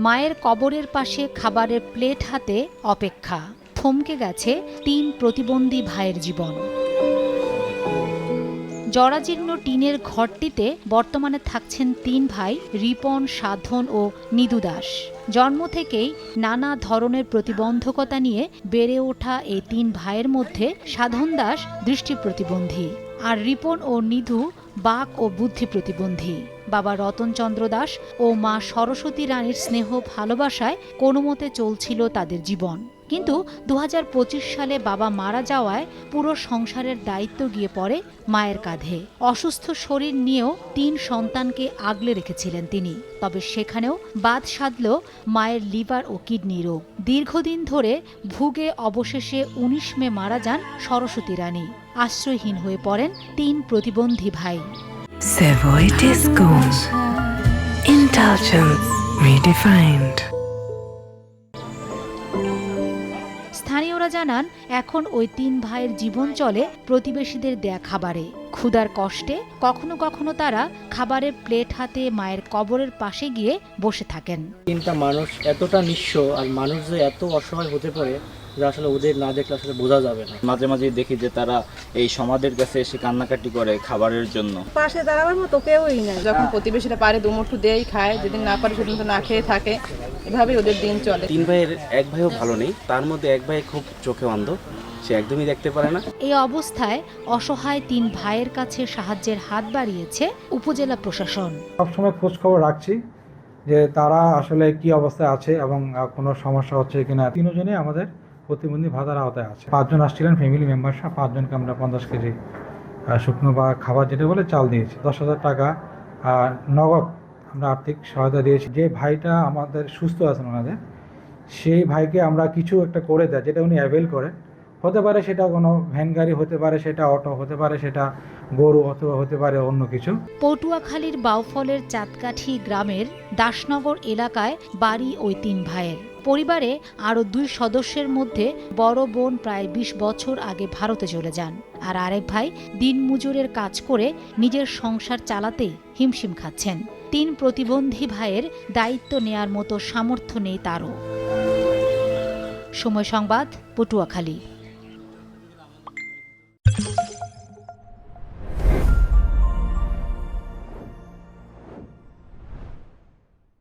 মায়ের কবরের পাশে খাবারের প্লেট হাতে অপেক্ষা। থমকে গেছে ৩ প্রতিবন্ধী ভাইয়ের জীবন। জরাজীর্ণ টিনের ঘরটিতে বর্তমানে থাকছেন ৩ ভাই রিপন, সাধন ও নিদু দাস। জন্ম থেকেই নানা ধরনের প্রতিবন্ধকতা নিয়ে বেড়ে ওঠা এই ৩ ভাইয়ের মধ্যে সাধন দাস দৃষ্টি প্রতিবন্ধী, আর রিপন ও নিধু বাক ও বুদ্ধি প্রতিবন্ধী। বাবা রতনচন্দ্র দাস ও মা সরস্বতী রানীর স্নেহ ভালোবাসায় কোনোমতে চলছিল তাদের জীবন। কিন্তু ২০২৫ সালে বাবা মারা যাওয়ায় পুরো সংসারের দায়িত্ব গিয়ে পড়ে মায়ের কাঁধে। অসুস্থ শরীর নিয়েও ৩ সন্তানকে আগলে রেখেছিলেন তিনি। তবে সেখানেও বাদ সাধল মায়ের লিভার ও কিডনি রোগ। দীর্ঘদিন ধরে ভুগে অবশেষে ১৯ মে মারা যান সরস্বতী রানী। আশ্রয়হীন হয়ে পড়েন ৩ প্রতিবন্ধী ভাই। Savoy Disco. Indulgence redefined. স্থানীয়রা জানান, এখন ওই ৩ ভাইয়ের জীবন চলে প্রতিবেশীদের দেয়া খাবারে। ক্ষুধার কষ্টে কখনো কখনো তারা খাবারের প্লেট হাতে মায়ের কবরের পাশে গিয়ে বসে থাকেন। 3টা মানুষ এতটা নিঃস্ব, আর মানুষ যে এত অসহায় হতে পারে যে আসলে ওদের না দেখলে আসলে বোঝা যাবে না। মাঝে মাঝে দেখি যে তারা এই সমাধির কাছে এসে কান্নাকাটি করে খাবারের জন্য। পাশে দাঁড়াবার মতো কেউই নাই। যখন প্রতিবেশীরা পারে দুমুঠো দেই খায়, যেদিন না পারে সেদিন তো না খেয়ে থাকে। এভাবেই ওদের দিন চলে। 3 ভাইয়ের এক ভাইও ভালো নেই, তার মধ্যে এক ভাই খুব চোখে অন্ধ, সে একদমই দেখতে পারে না। এই অবস্থায় অসহায় ৩ ভাইয়ের কাছে সাহায্যের হাত বাড়িয়েছে উপজেলা প্রশাসন। সবসময় খোঁজ খবর রাখছি যে তারা আসলে কি অবস্থায় আছে এবং কোনো সমস্যা হচ্ছে কিনা। 3 জনই আমাদের প্রতিবন্ধী ভাতার আওতায় আছে। 5 জন আসছিলেন ফ্যামিলি মেম্বার, 5 জনকে আমরা 50 কেজি শুকনো বা খাবার যেটা বলে চাল দিয়েছি। 10,000 টাকা নগদ আমরা আর্থিক সহায়তা দিয়েছি। যে ভাইটা আমাদের সুস্থ আছেন ওনাদের, সেই ভাইকে আমরা কিছু একটা করে দেয় যেটা উনি অ্যাভেল করে। হতে পারে সেটা কোনো ভ্যান গাড়ি, হতে পারে সেটা অটো, হতে পারে সেটা গরু, অথবা হতে পারে অন্য কিছু। পটুয়াখালীর বাউফলের চাঁদকাঠি গ্রামের দাসনগর এলাকায় বাড়ি ওই ৩ ভাইয়ের। পরিবারে আরও 2 সদস্যের মধ্যে বড় বোন প্রায় 20 বছর আগে ভারতে চলে যান, আর আরেক ভাই দিনমজুরের কাজ করে নিজের সংসার চালাতে হিমশিম খাচ্ছেন। 3 প্রতিবন্ধী ভাইয়ের দায়িত্ব নেয়ার মতো সামর্থ্য নেই তারও। সময় সংবাদ, পটুয়াখালী।